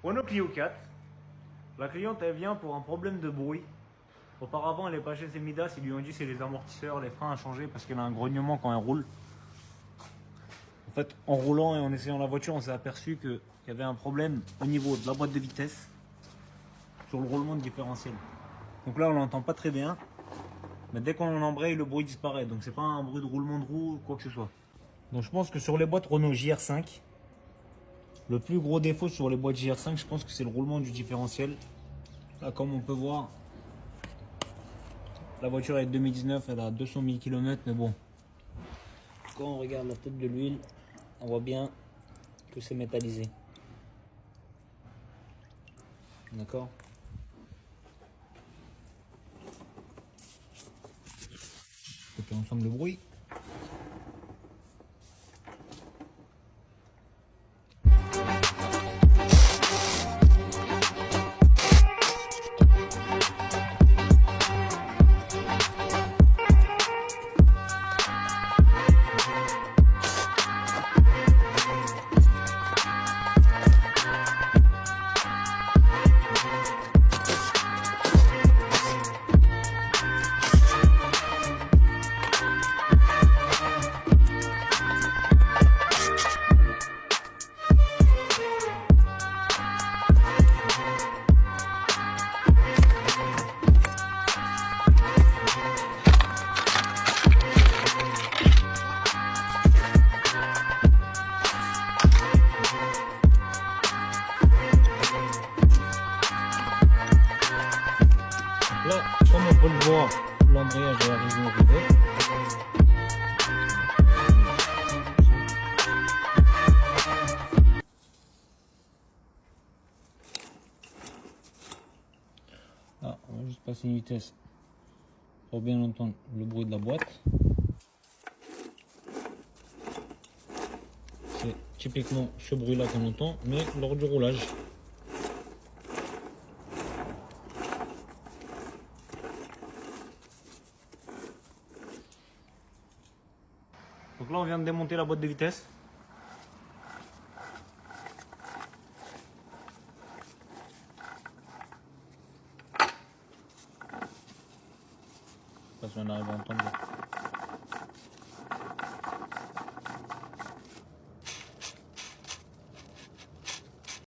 Renault Clio 4. La cliente, elle vient pour un problème de bruit. Auparavant, elle est pas chez ses Midas. Ils lui ont dit c'est les amortisseurs, les freins à changer parce qu'elle a un grognement quand elle roule. En fait, en roulant et en essayant la voiture, on s'est aperçu qu'il y avait un problème au niveau de la boîte de vitesse sur le roulement de différentiel. Donc là, on l'entend pas très bien. Mais dès qu'on embraye, le bruit disparaît. Donc c'est pas un bruit de roulement de roue ou quoi que ce soit. Donc je pense que sur les boîtes Renault JR5, le plus gros défaut sur les boîtes JR5, je pense que c'est le roulement du différentiel. Là, comme on peut voir, la voiture est de 2019, elle a 200 000 km, mais bon. Quand on regarde la tête de l'huile, on voit bien que c'est métallisé. D'accord? Écoutez ensemble le bruit. Là, comme on peut le voir, l'embrayage est arrivé au rivet. Là, on va juste passer une vitesse pour bien entendre le bruit de la boîte. C'est typiquement ce bruit-là qu'on entend, mais lors du roulage. Donc là, on vient de démonter la boîte de vitesse. Je sais pas si on arrive à entendre.